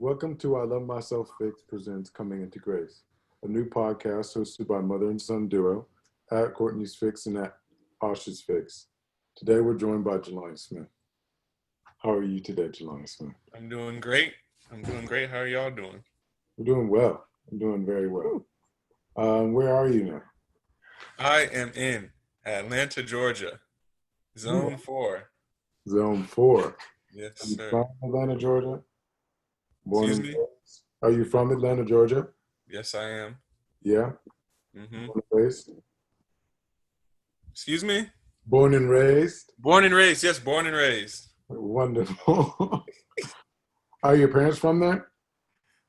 Welcome to I Love Myself Fix presents Coming Into Grace, a new podcast hosted by mother and son duo at Courtney's Fix and at Osh's Fix. Today we're joined by Jelani Smith. How are you today, Jelani Smith? I'm doing great. How are y'all doing? We're doing well. I'm doing very well. Where are you now? I am in Atlanta, Georgia, Zone 4. Zone 4. Yes, Are you sir. from Atlanta, Georgia? Born Excuse and me? raised? Are you from Atlanta, Georgia? Yes, I am. Yeah. Mm-hmm. Born and raised? Excuse me? Born and raised? Born and raised. Yes, born and raised. Wonderful. Are your parents from there?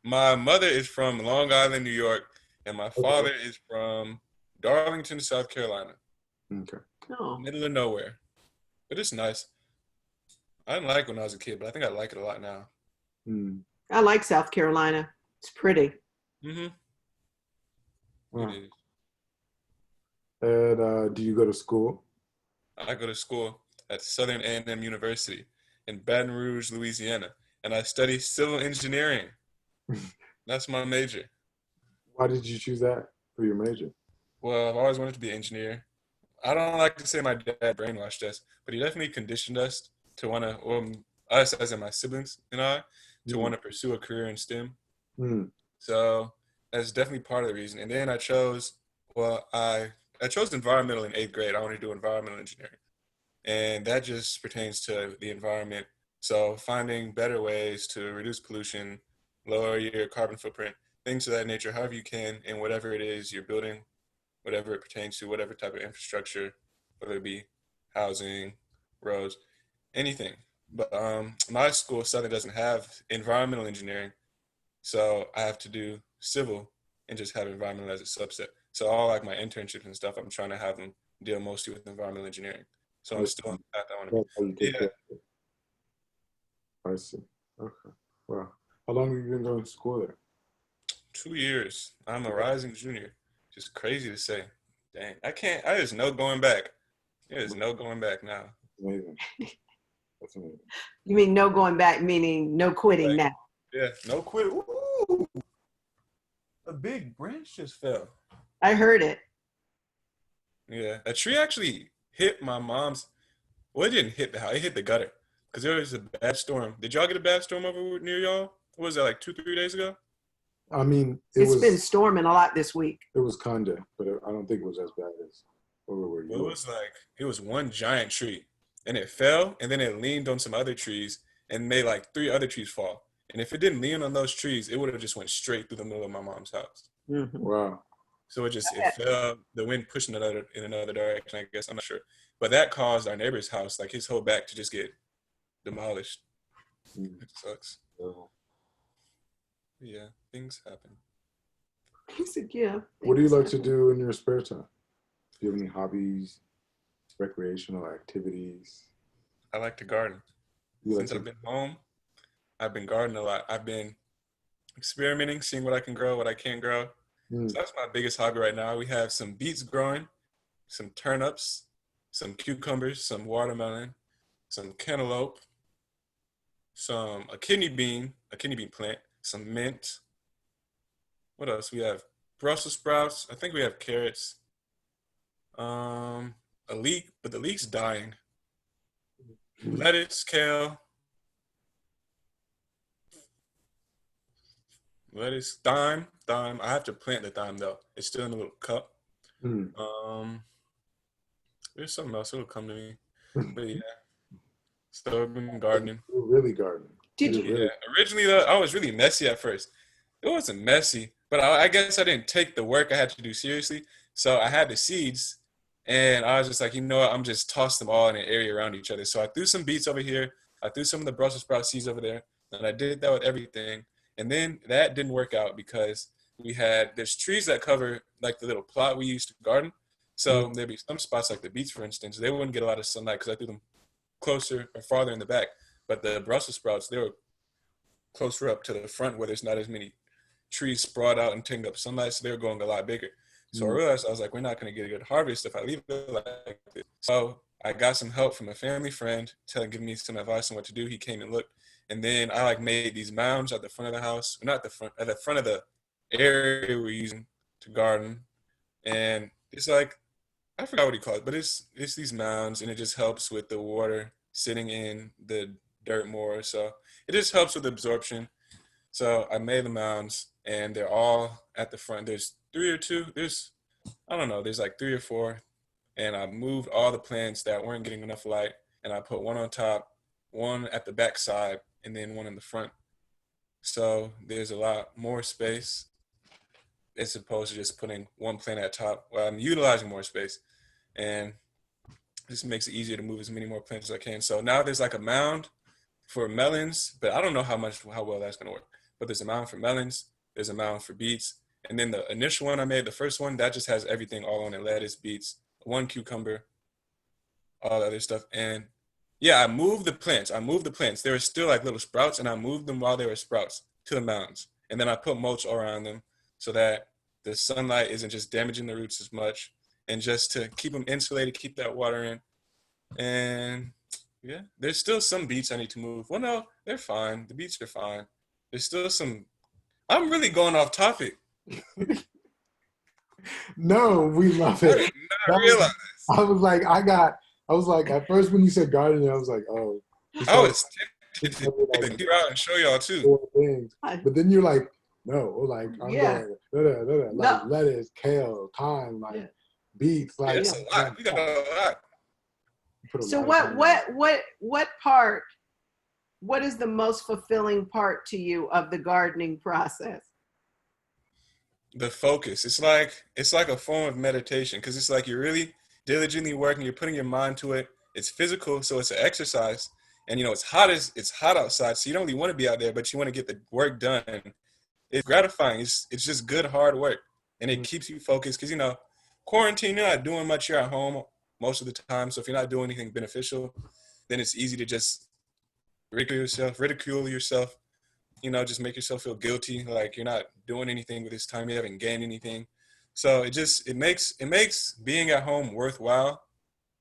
My mother is from Long Island, New York, and my father is from Darlington, South Carolina. Okay. Oh, Middle of nowhere. But it's nice. I didn't like it when I was a kid, but I think I like it a lot now. I like South Carolina. It's pretty. Mm-hmm. Wow. It is. And do you go to school? I go to school at Southern A&M University in Baton Rouge, Louisiana, and I study civil engineering. That's my major. Why did you choose that for your major? Well, I've always wanted to be an engineer. I don't like to say my dad brainwashed us, but he definitely conditioned us to want to, or us as in my siblings and I, to want to pursue a career in STEM. So that's definitely part of the reason. And then I chose environmental in 8th grade. I wanted to do environmental engineering. And that just pertains to the environment. So finding better ways to reduce pollution, lower your carbon footprint, things of that nature, however you can, in whatever it is you're building, whatever it pertains to, whatever type of infrastructure, whether it be housing, roads, anything. But my school, Southern, doesn't have environmental engineering, so I have to do civil and just have environmental as a subset. So all like my internships and stuff, I'm trying to have them deal mostly with environmental engineering. So I'm still on the path I want to That's how you be. take care of it. I see. Okay. Wow. How long have you been going to school there? 2 years. I'm a rising junior. Just crazy to say. Dang, I just no going back. There's no going back now. Amazing. That's amazing. You mean no going back, meaning no quitting Like, now? Yeah, no quit. Ooh, a big branch just fell. I heard it. Yeah, a tree actually hit my mom's. Well, it didn't hit the house. It hit the gutter because there was a bad storm. Did y'all get a bad storm over near y'all? What was that, like 2-3 days ago? I mean, It's been storming a lot this week. It was kind of, but I don't think it was as bad as where you Well, were. it was one giant tree, and it fell, and then it leaned on some other trees and made like 3 other trees fall. And if it didn't lean on those trees, it would have just went straight through the middle of my mom's house. Mm-hmm. Wow. So it fell. The wind pushed in another direction. I guess I'm not sure, but that caused our neighbor's house, like his whole back, to just get demolished. It sucks. Yeah, things happen. He said, yeah. What do you like to do in your spare time? Do you have any hobbies, recreational activities? I like to garden. Since I've been home, I've been gardening a lot. I've been experimenting, seeing what I can grow, what I can't grow. So that's my biggest hobby right now. We have some beets growing, some turnips, some cucumbers, some watermelon, some cantaloupe, a kidney bean plant, some mint. What else? We have Brussels sprouts. I think we have carrots. A leek, but the leek's dying. Lettuce, kale. Lettuce, thyme. I have to plant the thyme though. It's still in a little cup. There's something else. It'll come to me. But yeah. So I've been gardening. You're really gardening. Did you? Yeah. Originally though, I was really messy at first. It wasn't messy, but I guess I didn't take the work I had to do seriously. So I had the seeds, and I was just like, you know what? I'm just toss them all in an area around each other. So I threw some beets over here. I threw some of the Brussels sprout seeds over there, and I did that with everything. And then that didn't work out because there's trees that cover like the little plot we used to garden. So there'd be some spots like the beets, for instance, they wouldn't get a lot of sunlight because I threw them closer or farther in the back. But the Brussels sprouts, they were closer up to the front where there's not as many trees sprawled out and taking up sunlight, so they were going a lot bigger. So I realized, I was like, we're not going to get a good harvest if I leave it like this. So I got some help from a family friend, giving me some advice on what to do. He came and looked, And then I like made these mounds at the front of the house, not the front, at the front of the area we're using to garden. And it's like, I forgot what he called it, but it's these mounds, and it just helps with the water sitting in the dirt more. So it just helps with absorption. So I made the mounds, and they're all at the front. There's three or two. I don't know. There's like three or four, and I moved all the plants that weren't getting enough light, and I put one on top, one at the back side, and then one in the front. So there's a lot more space as opposed to just putting one plant at top. Well, I'm utilizing more space, and this makes it easier to move as many more plants as I can. So now there's like a mound for melons, but I don't know how well that's gonna work. But there's a mound for melons, there's a mound for beets, and then the initial one I made, the first one, that just has everything all on it: lettuce, beets, one cucumber, all the other stuff. And yeah, I moved the plants. There were still like little sprouts, and I moved them while they were sprouts to the mounds. And then I put mulch around them so that the sunlight isn't just damaging the roots as much, and just to keep them insulated, keep that water in. And yeah, there's still some beets I need to move. Well, no, they're fine. The beets are fine. There's still some. I'm really going off topic. No, we love I it. did not realize. I was like, at first when you said gardening, I was like, oh. I was tempted to get out and show y'all too. Four things. But then you're like, no, like I'm Yeah. going, like No. lettuce, kale, thyme, like Yeah. beets, like. Yeah, it's a lot. We got a lot. Put a So lot of what part, what is the most fulfilling part to you of the gardening process? The focus. It's like a form of meditation, because it's like you're really diligently working. You're putting your mind to it. It's physical, so it's an exercise. And it's hot outside, so you don't really want to be out there, but you want to get the work done. It's gratifying. It's just good hard work, and it keeps you focused. Because quarantine, you're not doing much. You're at home most of the time, so if you're not doing anything beneficial, then it's easy to just ridicule yourself. Just make yourself feel guilty, like you're not doing anything with this time. You haven't gained anything. So it makes being at home worthwhile,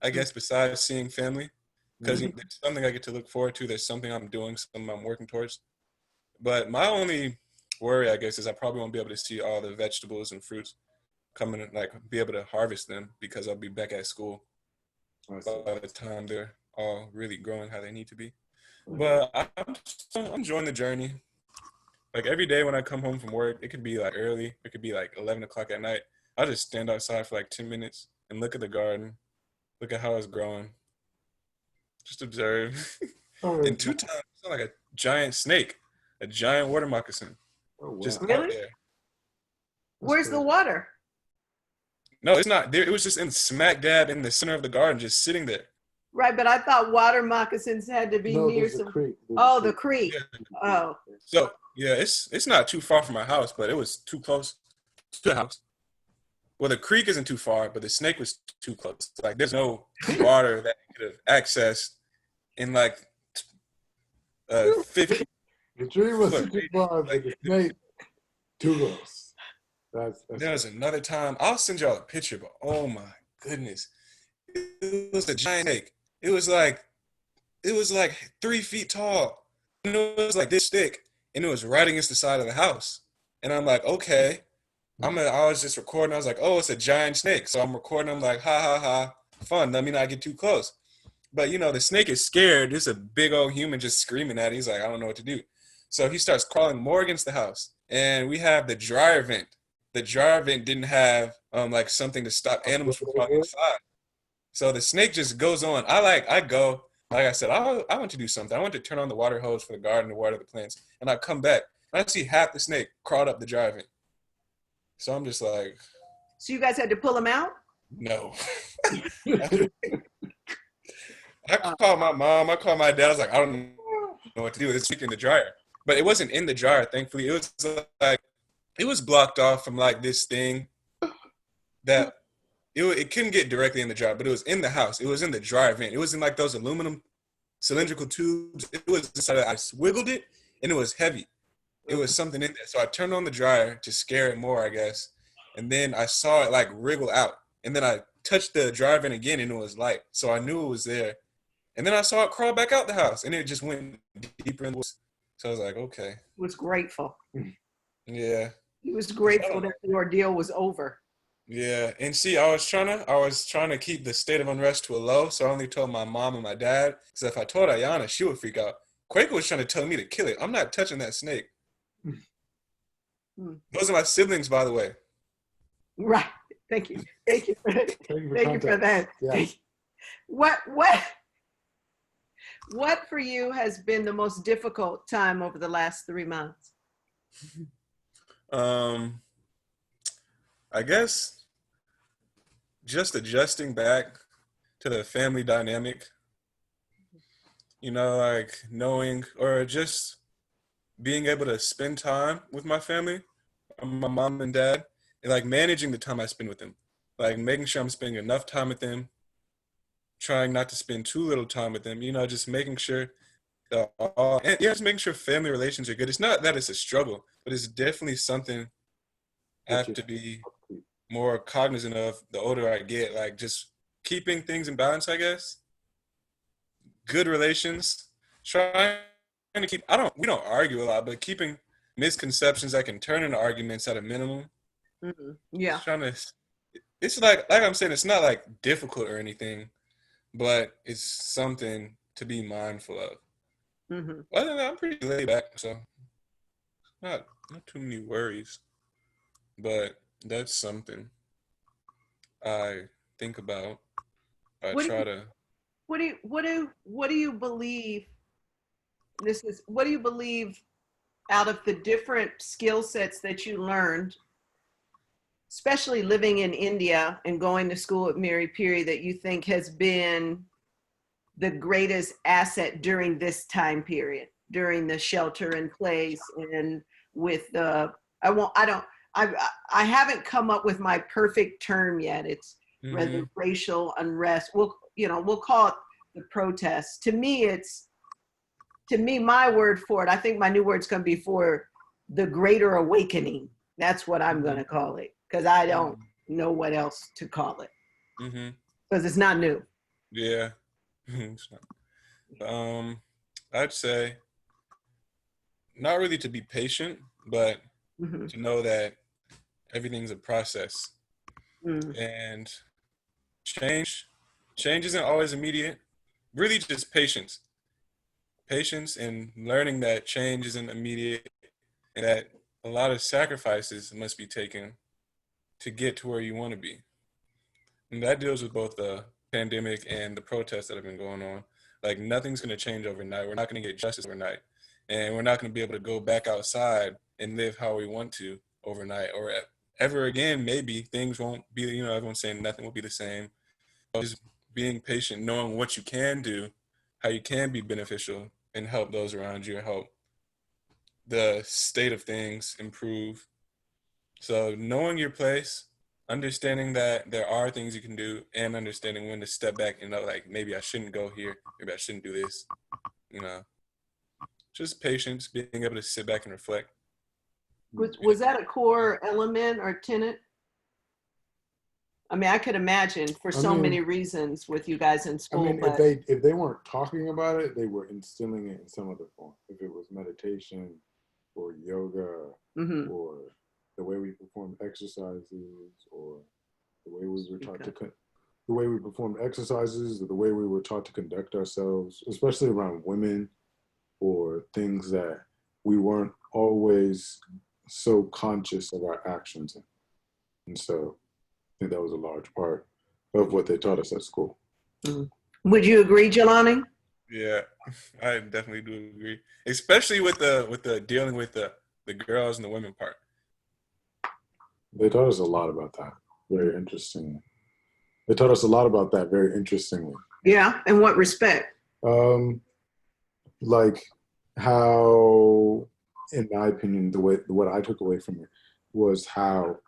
I guess, besides seeing family, because there's something I get to look forward to. There's something I'm doing, something I'm working towards. But my only worry, I guess, is I probably won't be able to see all the vegetables and fruits coming, like be able to harvest them, because I'll be back at school by the time they're all really growing how they need to be. But I'm enjoying the journey. Like every day when I come home from work, it could be like early, it could be like 11 o'clock at night. I'll just stand outside for like 10 minutes and look at the garden, look at how it's growing, just observe. And 2 times, I saw like a giant snake, a giant water moccasin, just out Really? there. Where's the water? No, it's not there. It was just in smack dab in the center of the garden, just sitting there. Right, but I thought water moccasins had to be near there's a some. creek. Oh, the creek. Yeah. Oh, So yeah, it's not too far from my house, but it was too close to the house. Well, the creek isn't too far, but the snake was too close. Like there's no water that you could have accessed in like 50. The tree was Look, too far, but the snake too close. That's There was another time. I'll send y'all a picture, but oh my goodness, it was a giant snake. It was like 3 feet tall. And it was like this thick, and it was right against the side of the house. And I'm like, okay. I was just recording. I was like, oh, it's a giant snake. So I'm recording. I'm like, ha ha ha, fun. Let me not get too close. But the snake is scared. There's a big old human just screaming at it. He's like, I don't know what to do. So he starts crawling more against the house. And we have the dryer vent. The dryer vent didn't have like something to stop animals from crawling inside. So the snake just goes on. I go, like I said, I want to do something. I want to turn on the water hose for the garden to water the plants. And I come back, and I see half the snake crawled up the dryer vent. So I'm just like, so you guys had to pull him out? no. I called my mom. I called my dad. I was like, I don't know what to do with this snake in the dryer. But it wasn't in the dryer, thankfully. It was like, it was blocked off from like this thing that it couldn't get directly in the dryer, but it was in the house. It was in the dryer vent. It was in like those aluminum cylindrical tubes. It was decided I wiggled it, and it was heavy. It was something in there. So I turned on the dryer to scare it more, I guess. And then I saw it like wriggle out. And then I touched the dryer vent again, and it was light. So I knew it was there. And then I saw it crawl back out the house, and it just went deeper in the woods. So I was like, okay, Was grateful. yeah. He was I grateful don't know. that the ordeal was over. Yeah, and see, I was trying to keep the state of unrest to a low, so I only told my mom and my dad. Because if I told Ayana, she would freak out. Quaker was trying to tell me to kill it. I'm not touching that snake. Hmm. Those are my siblings, by the way. Right. Thank you. Thank you for that. Thank you for Thank you for that. Yeah. What for you has been the most difficult time over the last 3 months? Um, I guess just adjusting back to the family dynamic. Like knowing or just being able to spend time with my family, my mom and dad, and like managing the time I spend with them, like making sure I'm spending enough time with them, trying not to spend too little time with them, just making sure and yeah, just making sure family relations are good. It's not that it's a struggle, but it's definitely something I Which have is to be more cognizant of the older I get, like just keeping things in balance, I guess. Good relations, trying to keep, we don't argue a lot, but keeping misconceptions that can turn into arguments at a minimum. Yeah. Just trying to, it's like I'm saying, it's not like difficult or anything, but it's something to be mindful of. Hmm. Other than that, I'm pretty laid back, so not too many worries. But that's something I think about. I What do try you, to. what do you believe? What do you believe out of the different skill sets that you learned, especially living in India and going to school at Mary Piri, that you think has been the greatest asset during this time period, during the shelter in place and with the, I haven't come up with my perfect term yet. It's Hmm. rather racial unrest. We'll call it the protests. To me, my word for it, I think my new word's going to be for the greater awakening. That's what I'm going to call it, because I don't know what else to call it, Hmm. because it's not new. Yeah. It's not- I'd say not really to be patient, but Mhm. to know that everything's a process Mm. and change. Change isn't always immediate. Really, just patience, and learning that change isn't immediate, and that a lot of sacrifices must be taken to get to where you want to be. And that deals with both the pandemic and the protests that have been going on. Like nothing's going to change overnight. We're not going to get justice overnight. And we're not going to be able to go back outside and live how we want to overnight or ever again. Maybe things won't be, everyone's saying nothing will be the same. Just being patient, knowing what you can do, how you can be beneficial and help those around you, help the state of things improve. So knowing your place, understanding that there are things you can do, and understanding when to step back and know, like, maybe I shouldn't go here, maybe I shouldn't do this, you know, just patience, being able to sit back and reflect. Was that a core element or tenet? I mean, I could imagine for I so many mean, reasons with you guys in school, if but they weren't talking about it, they were instilling it in some other form. If it was meditation or yoga mhm. or the way we perform exercises or the way we were taught the way we performed exercises or the way we were taught to conduct ourselves, especially around women or things that we weren't always so conscious of our actions in. And so I think that was a large part of what they taught us at school. Mhm. Would you agree, Jelani? Yeah, I definitely do agree, especially with the dealing with the girls and the women part. They taught us a lot about that. Very interesting. They taught us a lot about that very interestingly. Yeah. In what respect? Um, like how, in my opinion, the way what I took away from it was how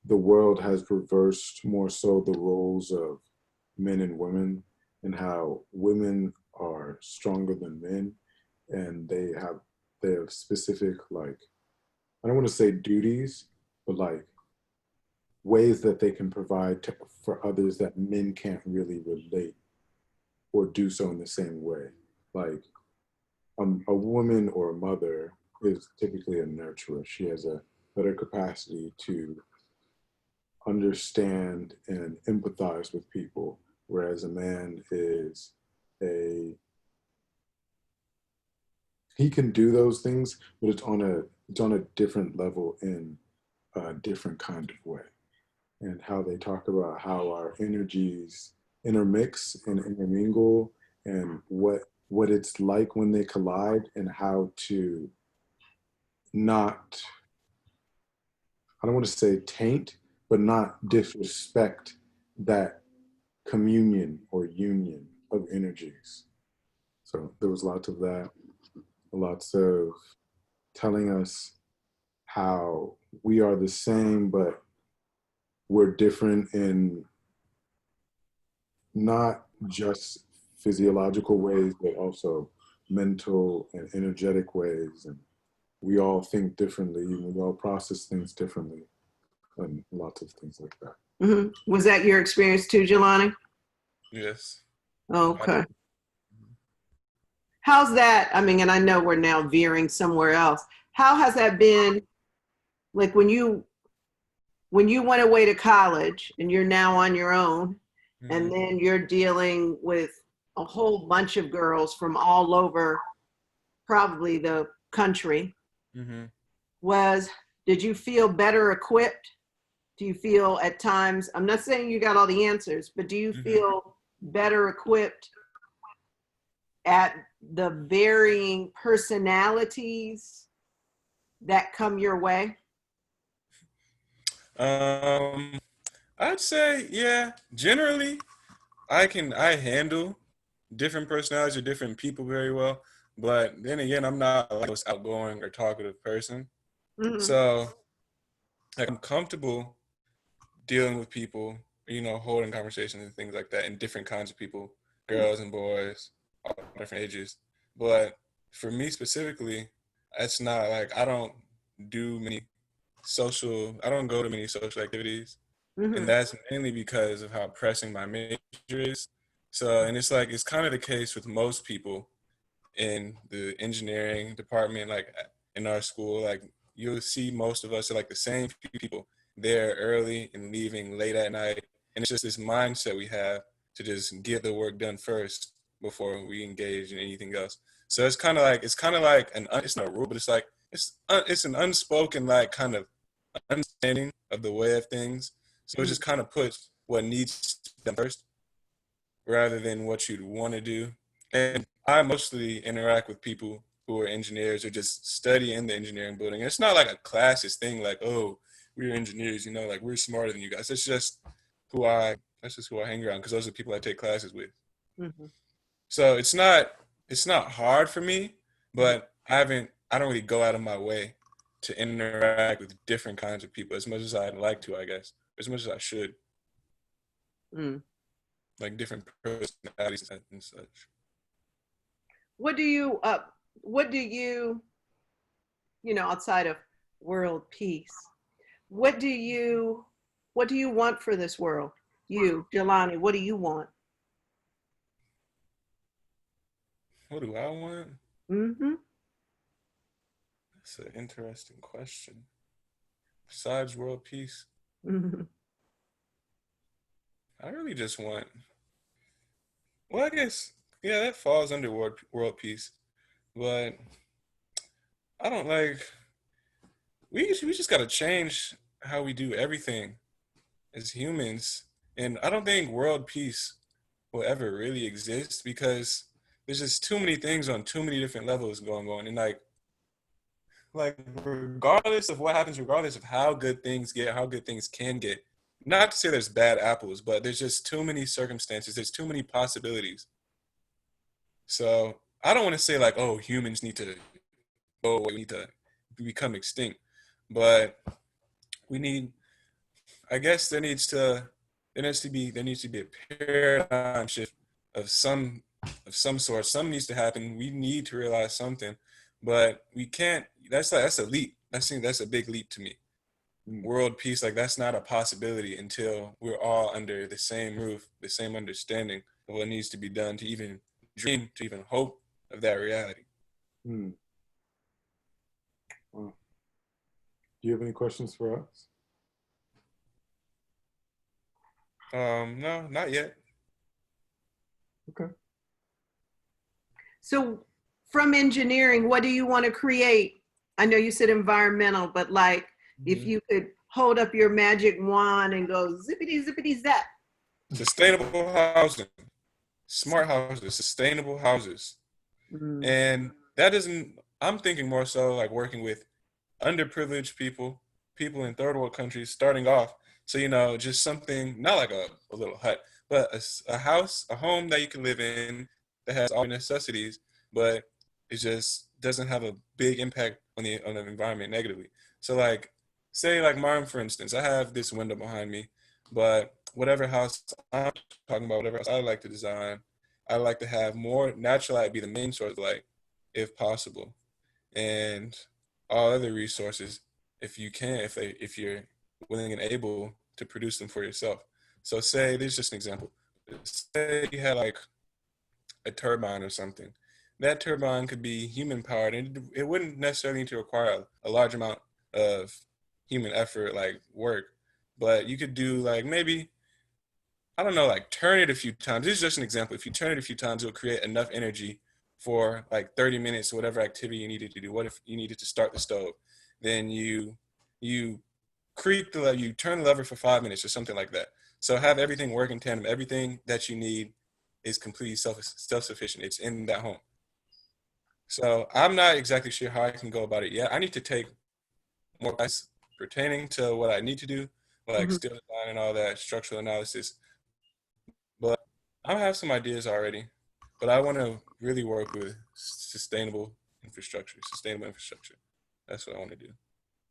the world has reversed more so the roles of men and women, and how women are stronger than men, and they have specific, like, I don't want to say duties, but like ways that they can provide for others that men can't really relate or do so in the same way. Like a woman or a mother is typically a nurturer. She has a better capacity to understand and empathize with people, whereas a man is he can do those things, but it's on a different level in a different kind of way. And how they talk about how our energies intermix and intermingle, and what it's like when they collide, and how to not, I don't want to say taint, but not disrespect that communion or union of energies. So there was lots of that, lots of telling us how we are the same, but we're different in not just physiological ways, but also mental and energetic ways. And we all think differently, and we all process things differently, and lots of things like that. Mm-hmm. Was that your experience too, Jelani? Yes. Okay. How's that? I mean, and I know we're now veering somewhere else. How has that been, like when you went away to college and you're now on your own, and then you're dealing with a whole bunch of girls from all over, probably the country. Did you feel better equipped? Do you feel at times, I'm not saying you got all the answers, but do you feel better equipped at the varying personalities that come your way? I'd say, yeah, generally I handle different personalities or different people very well. But then again, I'm not like most outgoing or talkative person. So like, I'm comfortable dealing with people, holding conversations and things like that, and different kinds of people, girls and boys, all different ages. But for me specifically, it's not like I don't go to many social activities. And that's mainly because of how pressing my major is. So, and it's like, it's kind of the case with most people in the engineering department, like in our school, like you'll see most of us are like the same few people there early and leaving late at night. And it's just this mindset we have to just get the work done first before we engage in anything else. So it's kind of like, it's not a rule, but it's like, it's an unspoken, like kind of understanding of the way of things. So it just kind of puts what needs to be done first rather than what you'd want to do. And I mostly interact with people who are engineers or just study in the engineering building. It's not like a classist thing like, oh, we're engineers, like we're smarter than you guys. That's just who I hang around, because those are the people I take classes with. So it's not hard for me, but I don't really go out of my way to interact with different kinds of people as much as I'd like to, I guess, as much as I should. Like different personalities and such. What do you, outside of world peace, what do you want for this world? You, Jelani, what do you want? What do I want? That's an interesting question. Besides world peace, I really just want, well, I guess, yeah, that falls under world peace. But I don't we just got to change how we do everything as humans. And I don't think world peace will ever really exist, because there's just too many things on too many different levels going on. And like regardless of what happens, regardless of how good things get, how good things can get, not to say there's bad apples, but there's just too many circumstances, there's too many possibilities. So I don't want to say like, oh, humans need to go away, we need to become extinct, but I guess there needs to be a paradigm shift of some sort. Something needs to happen. We need to realize something, but we can't. That's a leap. That's a big leap to me. World peace, like that's not a possibility until we're all under the same roof, the same understanding of what needs to be done to even dream, to even hope of that reality. Hmm. Wow. Do you have any questions for us? No, not yet. Okay. So from engineering, what do you want to create? I know you said environmental, but like if Mhm. you could hold up your magic wand and go zippity zippity zap. Sustainable housing, smart houses, sustainable houses. Mm. And that isn't, I'm thinking more so like working with underprivileged people, people in third world countries starting off. So, just something, not like a little hut, but a house, a home that you can live in that has all your necessities, but it just doesn't have a big impact on the environment negatively. So like, say like mine, for instance, I have this window behind me, but whatever house I'm talking about, whatever house I like to design, I like to have more natural light be the main source of light if possible. And all other resources if you can, if you're willing and able to produce them for yourself. So say this is just an example. Say you had like a turbine or something. That turbine could be human powered and it wouldn't necessarily need to require a large amount of human effort like work. But you could do like maybe, I don't know, like turn it a few times. This is just an example. If you turn it a few times, it'll create enough energy for like 30 minutes, whatever activity you needed to do. What if you needed to start the stove? Then you you turn the lever for 5 minutes or something like that. So have everything work in tandem. Everything that you need is completely self-sufficient. It's in that home. So I'm not exactly sure how I can go about it yet. I need to take more advice pertaining to what I need to do, like Mhm. steel design and all that, structural analysis. But I have some ideas already, but I want to really work with sustainable infrastructure, sustainable infrastructure. That's what I want to do.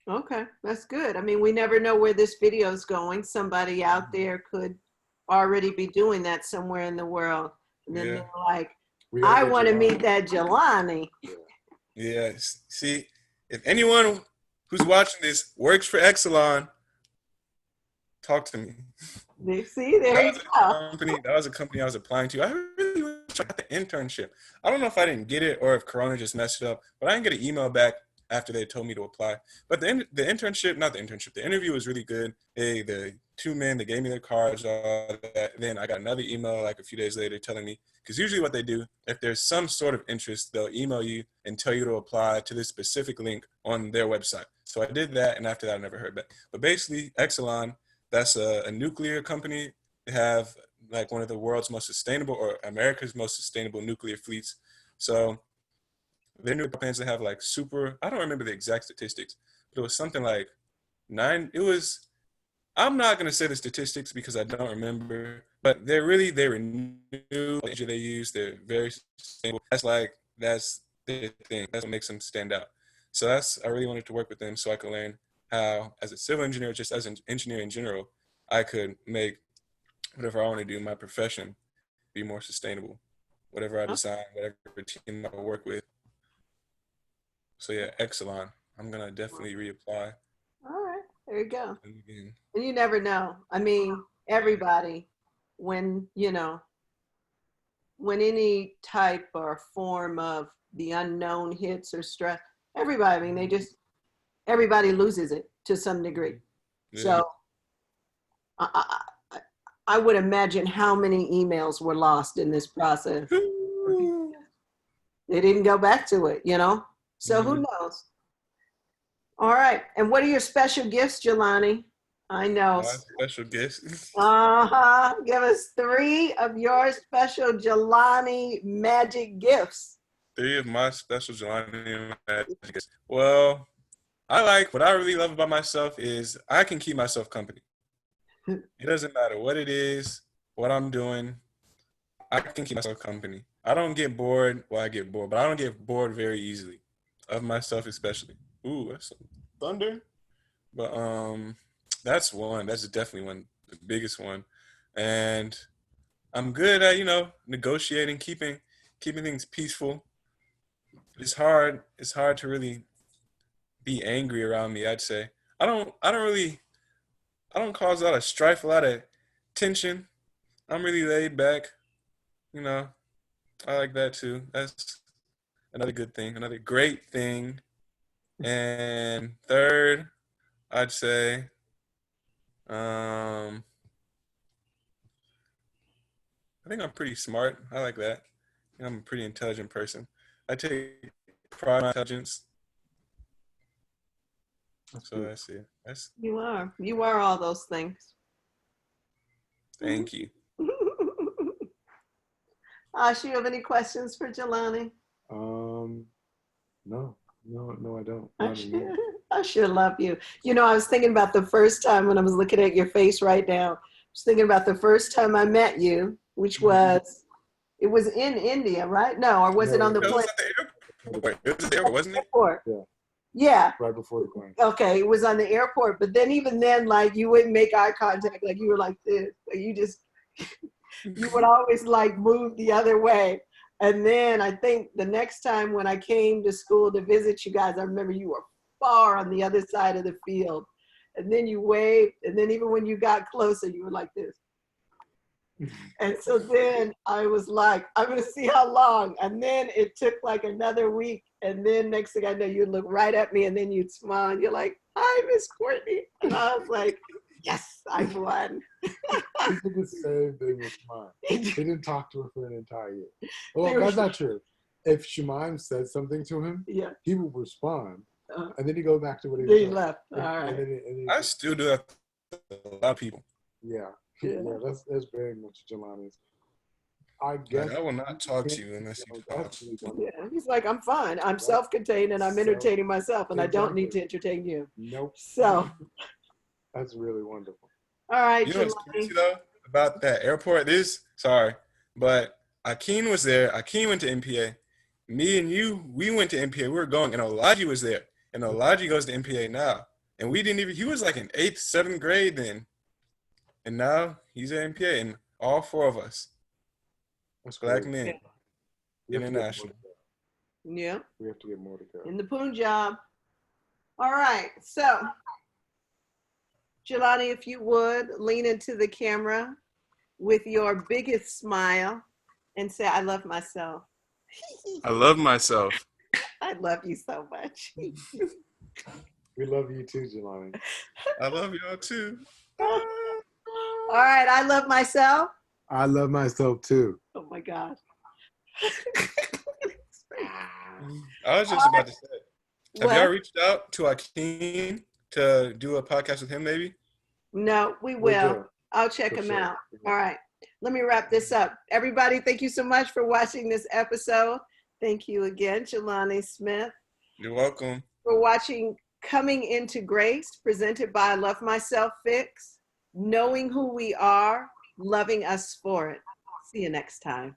Okay, that's good. I mean, we never know where this video is going. Somebody out there could already be doing that somewhere in the world. And then Yeah. they're like, We gotta I get want to Jelani. meet that Jelani. Yeah. See, if anyone who's watching this works for Exelon, talk to me. You see, there you go. That was a company I was applying to. I really wish I got the internship. I don't know if I didn't get it or if Corona just messed it up, but I didn't get an email back after they told me to apply. But the internship, not the internship, the interview was really good. The two men, they gave me their cards, all that. Then I got another email like a few days later telling me, because usually what they do, if there's some sort of interest, they'll email you and tell you to apply to this specific link on their website. So I did that, and after that, I never heard back. But basically, Exelon, that's a nuclear company. They have like one of the world's most sustainable or America's most sustainable nuclear fleets. So their nuclear plants, they have like super, I don't remember the exact statistics, but it was something like I'm not going to say the statistics because I don't remember, but they renew the energy they use. They're very sustainable. That's their thing. That's what makes them stand out. So I really wanted to work with them so I could learn how, as a civil engineer, just as an engineer in general, I could make whatever I want to do in my profession be more sustainable. Whatever I design, whatever team I work with. So yeah, Exelon. I'm gonna definitely reapply. All right, there you go. Again. And you never know. I mean, everybody, when, when any type or form of the unknown hits or stress, everybody, I mean, everybody loses it to some degree. Yeah. So I, I, I would imagine how many emails were lost in this process. They didn't go back to it. So who Mhm. knows? All right. And what are your special gifts, Jelani? I know. My special gifts. Uh-huh. Give us 3 of your special Jelani magic gifts. 3 of my special Jelani magic gifts. Well, what I really love about myself is I can keep myself company. It doesn't matter what it is, what I'm doing. I can keep myself company. I don't get bored. Well, I get bored, but I don't get bored very easily. Of myself especially. Ooh, that's some thunder. But that's one. That's definitely one, the biggest one. And I'm good at, negotiating, keeping things peaceful. It's hard. It's hard to really be angry around me, I'd say. I don't cause a lot of strife, a lot of tension. I'm really laid back. You know, I like that too. That's another good thing, another great thing. And third, I'd say, I think I'm pretty smart. I like that. I'm a pretty intelligent person. I take pride in my intelligence. That's So good. that's it. That's You are. You are all those things. thank you. Ash, you have any questions for Jelani? No, no, I don't. I Not anymore. sure, I sure love you. You know, I was thinking about the first time when I was looking at your face right now. I was thinking about the first time I met you, which was, it was in India, right? No, or was it No, on the It plane? was at the airport. It was at the airport, wasn't it? Airport. Yeah, Yeah. right before the plane. Okay, it was on the airport, but then even then, like you wouldn't make eye contact, like you were like this, like you just you would always like move the other way. And then I think the next time when I came to school to visit you guys, I remember you were far on the other side of the field. And then you waved, and then even when you got closer, you were like this. And so then I was like, I'm gonna see how long. And then it took like another week. And then next thing I know, you'd look right at me and then you'd smile and you're like, hi, Miss Courtney. And I was like, yes, I won. He did the same thing with mine. He didn't talk to her for an entire year. Well, There that's was- not true. If Shemaim said something to him, Yeah, he would respond, uh, and then he go back to what he then was you doing. left. All And right. then he I still do that to a lot of people. yeah, Yeah. yeah, that's very much Jelani's. I Like, guess I will not talk to you unless you talk. that's really wonderful. Yeah, he's like, I'm fine. I'm self-contained and I'm entertaining myself and I don't need to entertain you. Nope, So, that's really wonderful. all right, You know what's Jelani. crazy though about that airport is, sorry, but Akeem was there. Akeem went to MPA. Me and you, we went to MPA. We were going, and Olaji was there. And Olaji goes to MPA now. And we didn't even, he was like in 8th, 7th grade then. And now he's at MPA, and all four of us, That's black great. men, Yeah. We have to get more international. to go. Yeah, We have to get more to go. in the Punjab. All right, so Jelani, if you would lean into the camera with your biggest smile and say, I love myself. I love myself. I love you so much. We love you too, Jelani. I love y'all too. All right, I love myself. I love myself too. Oh my gosh. I was just about to say, have y'all What? reached out to Akeem to do a podcast with him maybe? No, we We will. do, I'll check for them sure. out. All right. Let me wrap this up. Everybody, thank you so much for watching this episode. Thank you again, Jelani Smith, You're welcome. for watching Coming Into Grace, presented by Love Myself Fix, knowing who we are, loving us for it. See you next time.